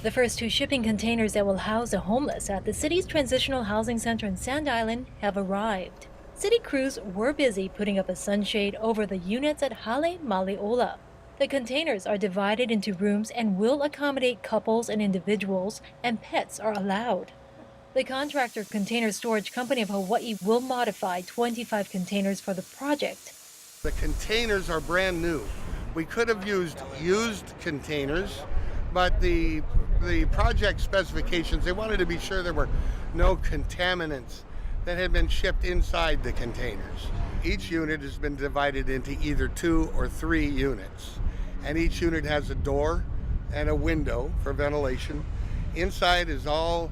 The first two shipping containers that will house the homeless at the city's transitional housing center in Sand Island have arrived. City crews were busy putting up a sunshade over the units at Hale Mauli'ola. The containers are divided into rooms and will accommodate couples and individuals, and pets are allowed. The contractor Container Storage Company of Hawaii will modify 25 containers for the project. The containers are brand new. We could have used containers, but the project specifications, they wanted to be sure there were no contaminants that had been shipped inside the containers. Each unit has been divided into either 2 or 3 units, and each unit has a door and a window for ventilation. Inside is all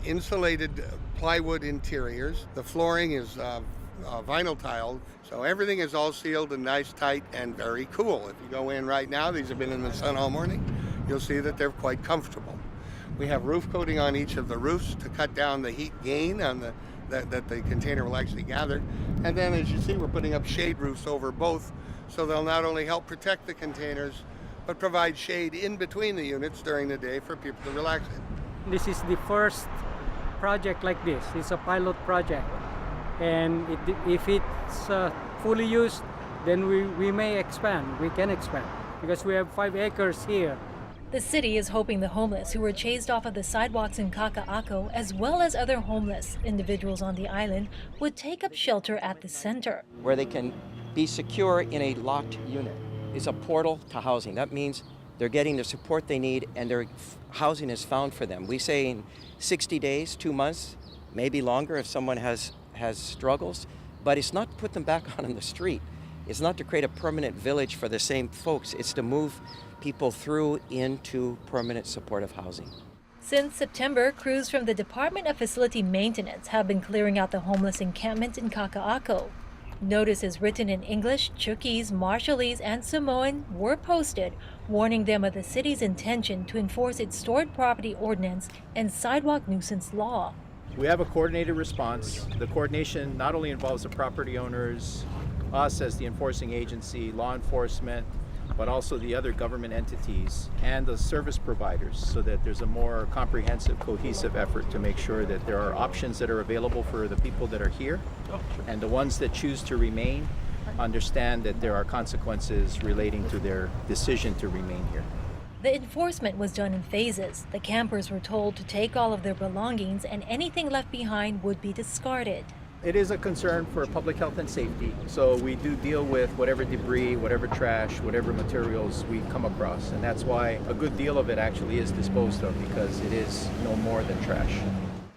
insulated plywood interiors. The flooring is vinyl tile, so everything is all sealed and nice, tight, and very cool. If you go in right now, these have been in the sun all morning, you'll see that they're quite comfortable. We have roof coating on each of the roofs to cut down the heat gain on that the container will actually gather. And then, as you see, we're putting up shade roofs over both, so they'll not only help protect the containers, but provide shade in between the units during the day for people to relax in. This is the first project like this. It's a pilot project. And if it's fully used, then we may expand. We can expand because we have 5 acres here. The city is hoping the homeless who were chased off of the sidewalks in Kaka'ako, as well as other homeless individuals on the island, would take up shelter at the center, where they can be secure in a locked unit. It's a portal to housing. That means they're getting the support they need and their housing is found for them. We say in 60 days, 2 months, maybe longer if someone has struggles, but it's not to put them back on the street. It's not to create a permanent village for the same folks. It's to move people through into permanent supportive housing. Since September, crews from the Department of Facility Maintenance have been clearing out the homeless encampment in Kaka'ako. Notices written in English, Chuukese, Marshallese, and Samoan were posted, warning them of the city's intention to enforce its stored property ordinance and sidewalk nuisance law. We have a coordinated response. The coordination not only involves the property owners, us as the enforcing agency, law enforcement, but also the other government entities and the service providers, so that there's a more comprehensive, cohesive effort to make sure that there are options that are available for the people that are here, and the ones that choose to remain understand that there are consequences relating to their decision to remain here. The enforcement was done in phases. The campers were told to take all of their belongings, and anything left behind would be discarded. It is a concern for public health and safety, so we do deal with whatever debris, whatever trash, whatever materials we come across, and that's why a good deal of it actually is disposed of, because it is no more than trash.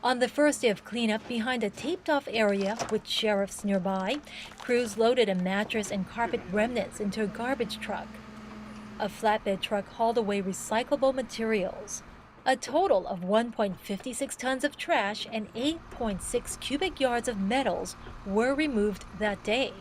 On the first day of cleanup behind a taped-off area with sheriffs nearby, crews loaded a mattress and carpet remnants into a garbage truck. A flatbed truck hauled away recyclable materials. A total of 1.56 tons of trash and 8.6 cubic yards of metals were removed that day.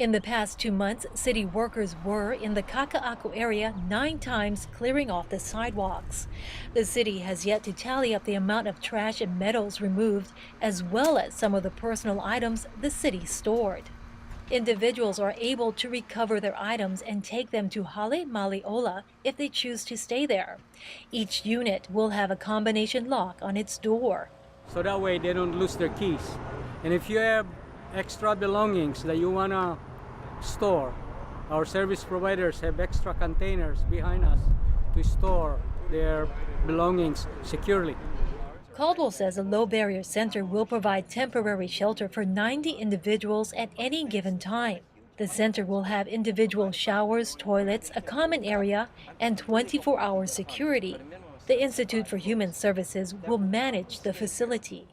In the past 2 months, city workers were in the Kaka'ako area 9 times clearing off the sidewalks. The city has yet to tally up the amount of trash and metals removed, as well as some of the personal items the city stored. Individuals are able to recover their items and take them to Hale Mauli'ola if they choose to stay there. Each unit will have a combination lock on its door. So that way they don't lose their keys. And if you have extra belongings that you want to store, our service providers have extra containers behind us to store their belongings securely. Caldwell says a low-barrier center will provide temporary shelter for 90 individuals at any given time. The center will have individual showers, toilets, a common area, and 24-hour security. The Institute for Human Services will manage the facility.